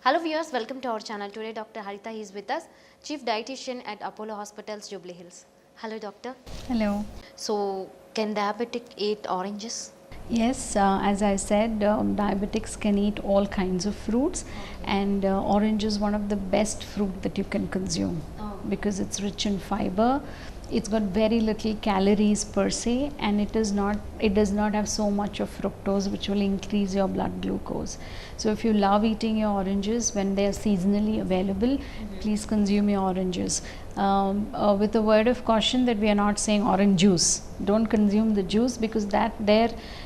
Hello viewers, welcome to our channel. Today Dr. Harita is with us, Chief Dietitian at Apollo Hospitals, Jubilee Hills. Hello doctor. Hello. So can diabetic eat oranges? Yes, as I said, diabetics can eat all kinds of fruits, and orange is one of the best fruit that you can consume because it's rich in fiber. It's got very little calories per se, and it does not have so much of fructose, which will increase your blood glucose. So if you love eating your oranges when they are seasonally available, please consume your oranges. With a word of caution that we are not saying orange juice. Don't consume the juice, because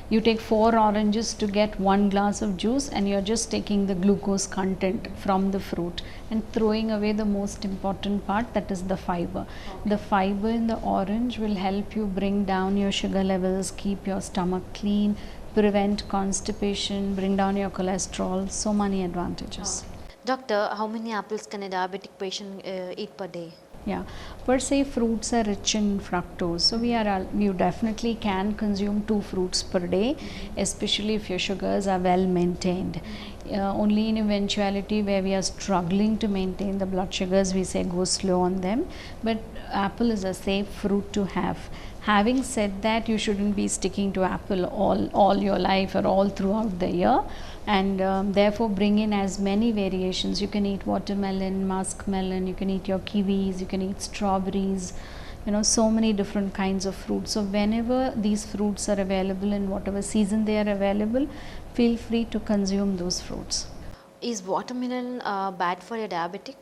you take 4 oranges to get 1 glass of juice, and you're just taking the glucose content from the fruit and throwing away the most important part, that is the fiber. The fiber in the orange will help you bring down your sugar levels, keep your stomach clean, prevent constipation, bring down your cholesterol, so many advantages. Doctor, how many apples can a diabetic patient eat per day? Yeah, per se fruits are rich in fructose, so you definitely can consume 2 fruits per day, especially if your sugars are well maintained. Only in eventuality where we are struggling to maintain the blood sugars, we say go slow on them, but apple is a safe fruit to have. Having said that, you shouldn't be sticking to apple all your life or all throughout the year, and therefore bring in as many variations. You can eat watermelon, muskmelon, you can eat your kiwis, you can eat strawberries, so many different kinds of fruits. So whenever these fruits are available, in whatever season they are available, feel free to consume those fruits. Is watermelon bad for a diabetic?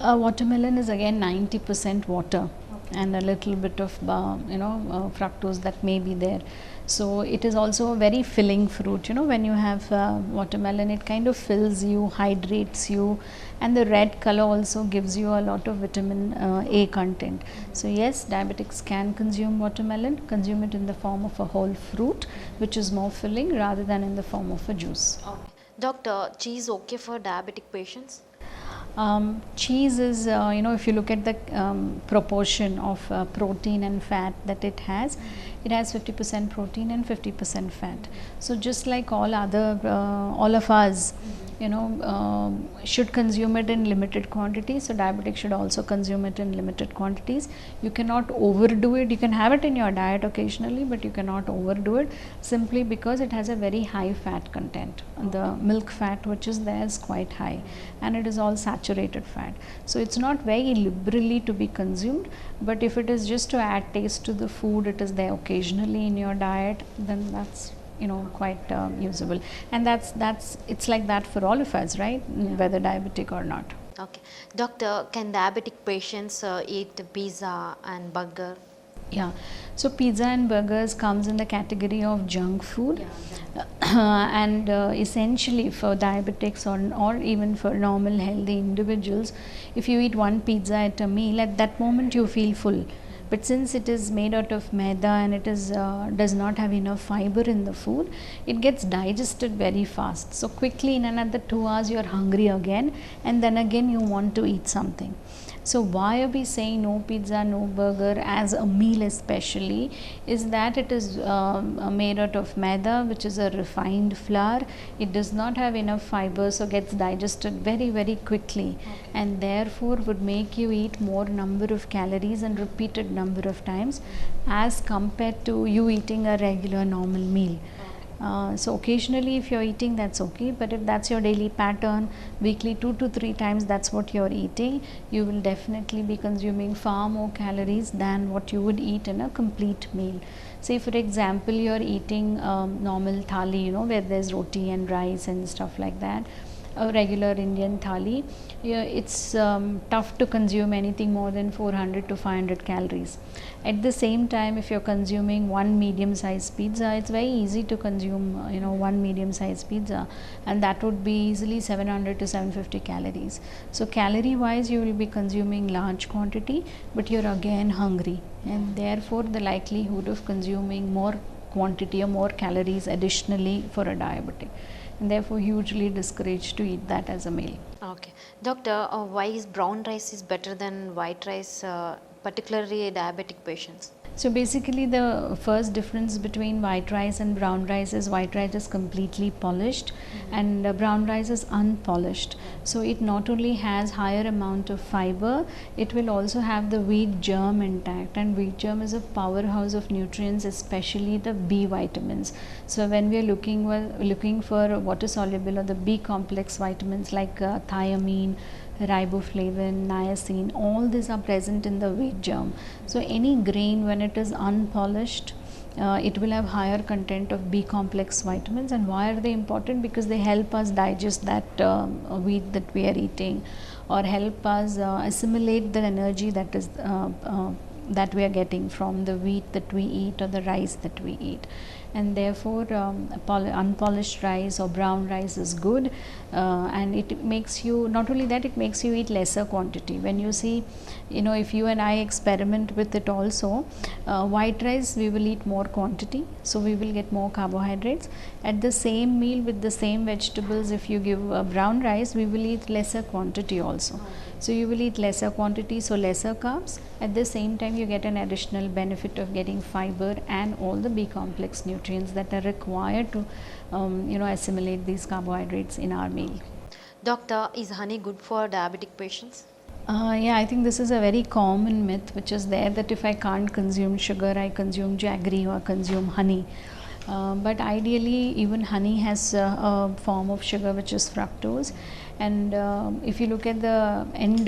Watermelon is again 90% water and a little bit of fructose that may be there. So it is also a very filling fruit. When you have watermelon, it kind of fills you, hydrates you, and the red color also gives you a lot of vitamin A content. So yes, diabetics can consume watermelon. Consume it in the form of a whole fruit, which is more filling, rather than in the form of a juice. Okay. Doctor, cheese okay for diabetic patients? Cheese is, if you look at the proportion of protein and fat that it has 50% protein and 50% fat. So just like all of us, should consume it in limited quantities. So diabetics should also consume it in limited quantities. You cannot overdo it. You can have it in your diet occasionally, but you cannot overdo it, simply because it has a very high fat content. The milk fat which is there is quite high, and it is all saturated fat. So it's not very liberally to be consumed, but if it is just to add taste to the food, it is there occasionally in your diet, then that's quite usable. And it's like that for all of us, right? Yeah. Whether diabetic or not. Okay. Doctor, can diabetic patients eat pizza and burger? Yeah, so pizza and burgers comes in the category of junk food. And essentially for diabetics or even for normal healthy individuals, if you eat one pizza at a meal, at that moment you feel full. But since it is made out of maida and it does not have enough fiber in the food, it gets digested very fast. So quickly, in another 2 hours, you are hungry again, and then again you want to eat something. So why are we saying no pizza, no burger as a meal especially, is that it is made out of maida, which is a refined flour. It does not have enough fiber, so gets digested very, very quickly. Okay. And therefore would make you eat more number of calories and repeated number of times as compared to you eating a regular normal meal. So occasionally if you're eating, that's okay, but if that's your daily pattern, weekly 2 to 3 times that's what you're eating, you will definitely be consuming far more calories than what you would eat in a complete meal. Say for example, you're eating normal thali, where there's roti and rice and stuff like that, a regular Indian thali. It's tough to consume anything more than 400 to 500 calories. At the same time, if you're consuming one medium sized pizza, it's very easy to consume one medium sized pizza, and that would be easily 700 to 750 calories. So calorie wise you will be consuming large quantity, but you're again hungry, and therefore the likelihood of consuming more quantity or more calories additionally for a diabetic, and therefore hugely discouraged to eat that as a meal. Okay. Doctor, why is brown rice is better than white rice, particularly diabetic patients? So basically the first difference between white rice and brown rice is white rice is completely polished and brown rice is unpolished. So it not only has higher amount of fiber, it will also have the wheat germ intact, and wheat germ is a powerhouse of nutrients, especially the B vitamins. So when we are looking for water soluble or the B complex vitamins like thiamine, riboflavin, niacin, all these are present in the wheat germ. So any grain when it is unpolished, it will have higher content of B complex vitamins. And why are they important? Because they help us digest that wheat that we are eating, or help us assimilate the energy that is that we are getting from the wheat that we eat or the rice that we eat. And therefore unpolished rice or brown rice is good, and it makes you, not only that, it makes you eat lesser quantity. When you see, if you and I experiment with it also, white rice we will eat more quantity, so we will get more carbohydrates. At the same meal with the same vegetables, if you give brown rice, we will eat lesser quantity also. So you will eat lesser quantity, so lesser carbs. At the same time, you get an additional benefit of getting fiber and all the B complex nutrients that are required to assimilate these carbohydrates in our meal. Doctor, is honey good for diabetic patients? Yeah, I think this is a very common myth which is there, that if I can't consume sugar, I consume jaggery or consume honey. But ideally, even honey has a form of sugar which is fructose, and if you look at the end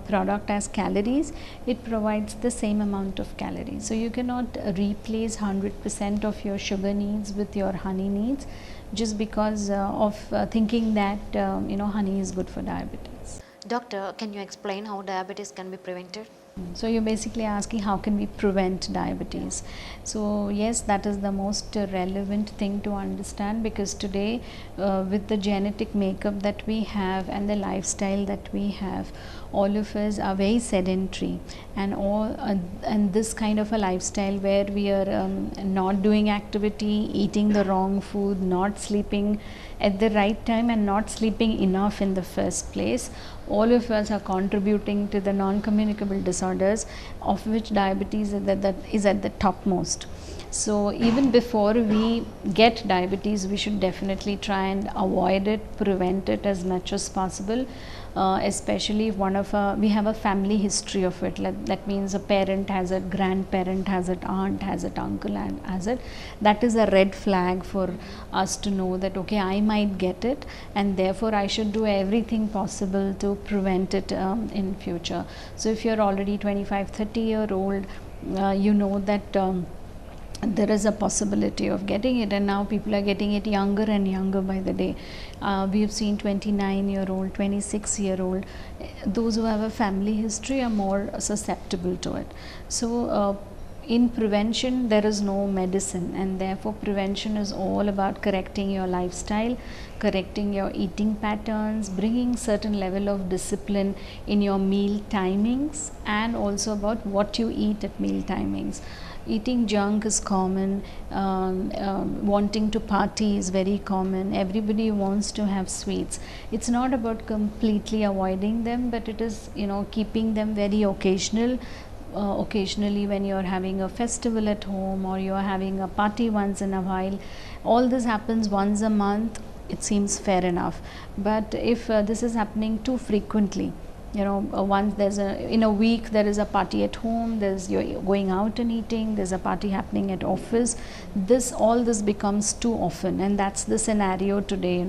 product as calories, it provides the same amount of calories. So you cannot replace 100% of your sugar needs with your honey needs just because of thinking that honey is good for diabetes. Doctor, can you explain how diabetes can be prevented? So you're basically asking how can we prevent diabetes. So yes, that is the most relevant thing to understand, because today with the genetic makeup that we have and the lifestyle that we have, all of us are very sedentary, and this kind of a lifestyle where we are not doing activity, eating the wrong food, not sleeping at the right time and not sleeping enough in the first place, all of us are contributing to the non-communicable disorders, of which diabetes is at the topmost. So even before we get diabetes, we should definitely try and avoid it, prevent it as much as possible. Especially if we have a family history of it. That means a parent has it, grandparent has it, aunt has it, uncle has it. That is a red flag for us to know that okay, I might get it, and therefore I should do everything possible to prevent it in future. So if you're already 25-30-year-old, you know that there is a possibility of getting it, and now people are getting it younger and younger by the day. We have seen 29-year-old, 26-year-old. Those who have a family history are more susceptible to it. So in prevention, there is no medicine, and therefore prevention is all about correcting your lifestyle, correcting your eating patterns, bringing certain level of discipline in your meal timings, and also about what you eat at meal timings. Eating junk is common, wanting to party is very common. Everybody wants to have sweets. It's not about completely avoiding them, but it is keeping them very occasional. Occasionally when you're having a festival at home, or you're having a party once in a while, all this happens once a month, it seems fair enough. But if this is happening too frequently, once in a week there is a party at home, you're going out and eating, there's a party happening at office, all this becomes too often, and that's the scenario today.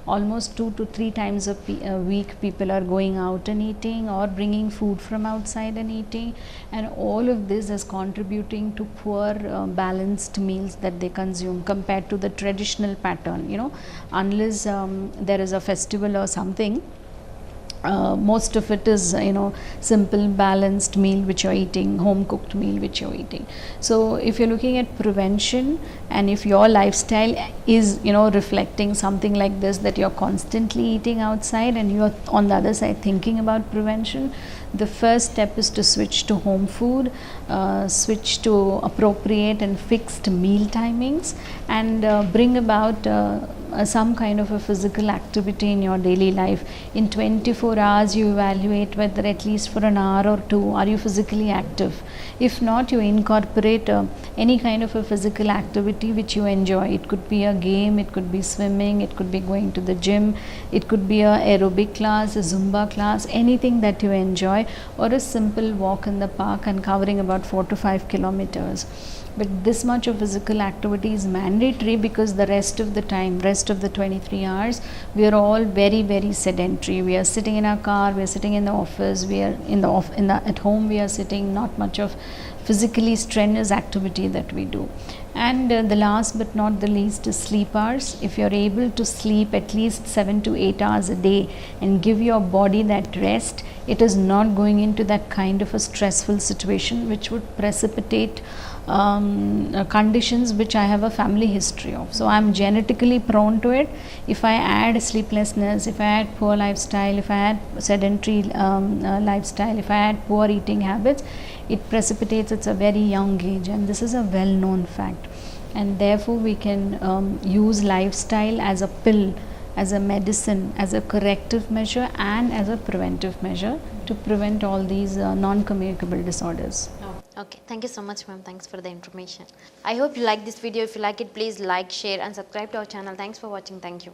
Almost 2 to 3 times a week people are going out and eating, or bringing food from outside and eating, and all of this is contributing to poor balanced meals that they consume compared to the traditional pattern. Unless there is a festival or something, most of it is simple balanced meal which you're eating, home cooked meal which you're eating. So if you're looking at prevention, and if your lifestyle is reflecting something like this, that you're constantly eating outside and you're on the other side thinking about prevention, the first step is to switch to home food, switch to appropriate and fixed meal timings, and bring about some kind of a physical activity in your daily life. In 24 hours you evaluate whether at least for an hour or two are you physically active. If not, you incorporate any kind of a physical activity which you enjoy. It could be a game, it could be swimming, it could be going to the gym, it could be a aerobic class, a Zumba class, anything that you enjoy, or a simple walk in the park and covering about 4 to 5 kilometers. But this much of physical activity is mandatory because the rest of the time, rest of the 23 hours, we are all very sedentary. We are sitting in our car, we are sitting in the office, we are at home, we are sitting, not much of physically strenuous activity that we do. And the last but not the least is sleep hours. If you are able to sleep at least 7 to 8 hours a day and give your body that rest, it is not going into that kind of a stressful situation which would precipitate conditions which I have a family history of. So I am genetically prone to it. If I add sleeplessness, if I add poor lifestyle, if I add sedentary lifestyle, if I add poor eating habits, it precipitates at a very young age, and this is a well known fact. And therefore we can use lifestyle as a pill, as a medicine, as a corrective measure and as a preventive measure to prevent all these non-communicable disorders. Okay, thank you so much, ma'am. Thanks for the information. I hope you like this video. If you like it, please like, share and subscribe to our channel. Thanks for watching. Thank you.